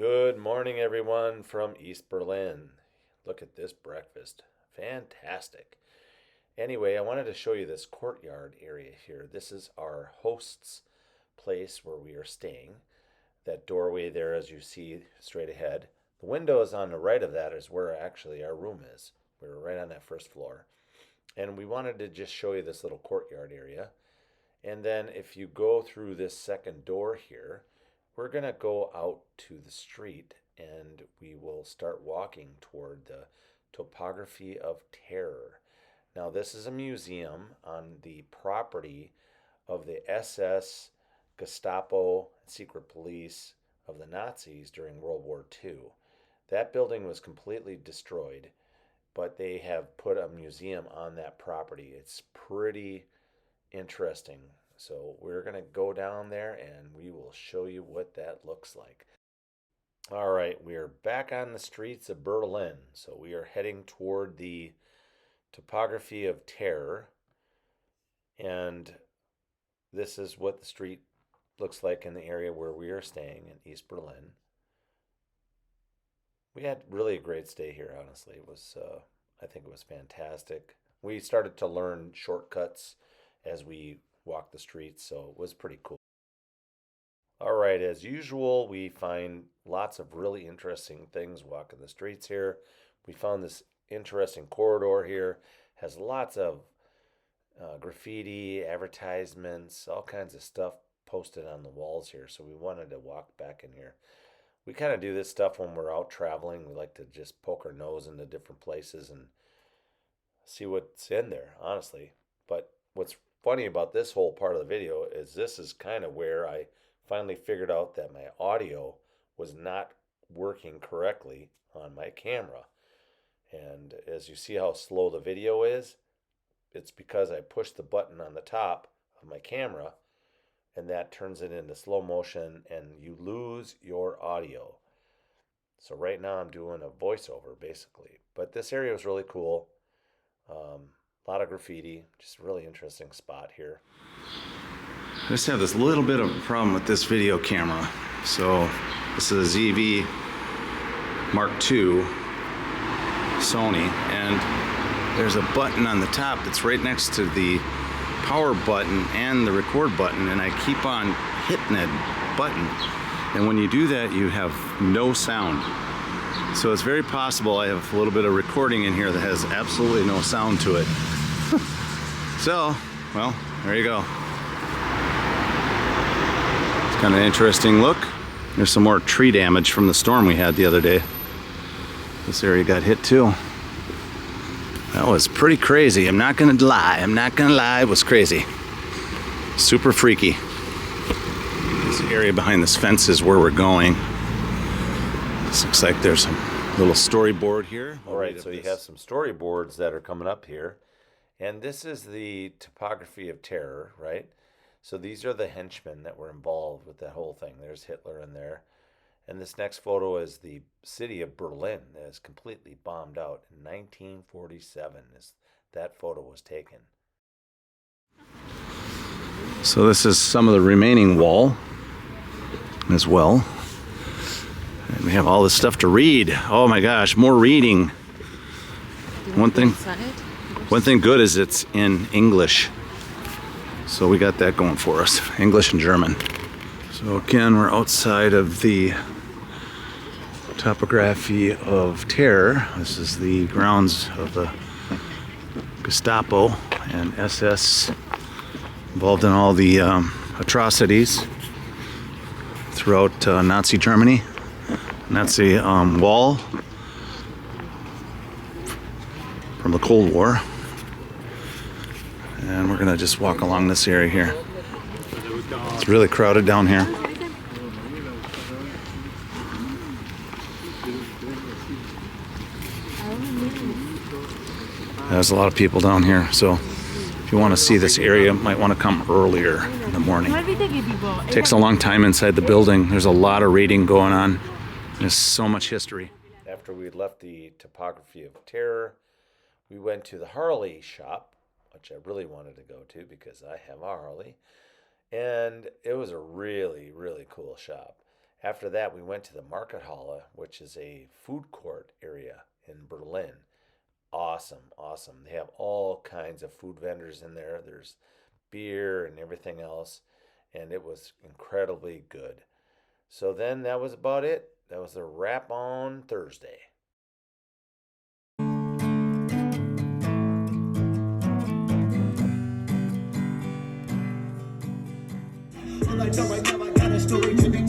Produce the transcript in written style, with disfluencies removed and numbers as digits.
Good morning, everyone from East Berlin. Look at this breakfast. Fantastic. Anyway, I wanted to show you this courtyard area here. This is our host's place where we are staying. That doorway there, as you see straight ahead. The windows on the right of that is where actually our room is. We're right on that first floor. And we wanted to just show you this little courtyard area. And then if you go through this second door here, we're going to go out to the street and we will start walking toward the Topography of Terror. Now, this is a museum on the property of the SS, Gestapo, and secret police of the Nazis during World War II. That building was completely destroyed, but they have put a museum on that property. It's pretty interesting. So we're going to go down there and we will show you what that looks like. All right, we are back on the streets of Berlin. So we are heading toward the Topography of Terror. And this is what the street looks like in the area where we are staying in East Berlin. We had really a great stay here, honestly. It was, I think it was fantastic. We started to learn shortcuts as we walked the streets, so it was pretty cool. All right, as usual, we find lots of really interesting things walking the streets here. We found this interesting corridor here, has lots of graffiti, advertisements, all kinds of stuff posted on the walls here, so we wanted to walk back in here. We kind of do this stuff when we're out traveling. We like to just poke our nose into different places and see what's in there, honestly. But what's funny about this whole part of the video is this is kind of where I finally figured out that my audio was not working correctly on my camera. And as you see how slow the video is, it's because I pushed the button on the top of my camera and that turns it into slow motion and you lose your audio. So right now I'm doing a voiceover basically. But this area was really cool. A lot of graffiti, just a really interesting spot here. I just have this little bit of a problem with this video camera. So this is a ZV Mark II Sony, and there's a button on the top that's right next to the power button and the record button, and I keep on hitting that button. And when you do that, you have no sound. So it's very possible I have a little bit of recording in here that has absolutely no sound to it. So, well, there you go. It's kind of an interesting look. There's some more tree damage from the storm we had the other day. This area got hit too. That was pretty crazy. I'm not gonna lie. It was crazy. Super freaky. This area behind this fence is where we're going. This looks like there's a little storyboard here. All right, so you have some storyboards that are coming up here. And this is the Topography of Terror, right? So these are the henchmen that were involved with that whole thing. There's Hitler in there. And this next photo is the city of Berlin that is completely bombed out in 1947. That photo was taken. So this is some of the remaining wall as well. And we have all this stuff to read. Oh my gosh, more reading. One thing good is it's in English. So we got that going for us, English and German. So again, we're outside of the Topography of Terror. This is the grounds of the Gestapo and SS involved in all the atrocities throughout Nazi Germany. And that's the wall from the Cold War. And we're gonna just walk along this area here. It's really crowded down here. There's a lot of people down here, so if you want to see this area, you might want to come earlier in the morning. It takes a long time inside the building. There's a lot of reading going on. There's so much history. After we left the Topography of Terror, we went to the HARLEY shop, which I really wanted to go to because I have a HARLEY. And it was a really, really cool shop. After that, we went to the MARKTHALLE, which is a food court area in Berlin. Awesome, awesome. They have all kinds of food vendors in there. There's beer and everything else, and it was incredibly good. So then that was about it. That was a wrap on Thursday. I know right now I got a story to be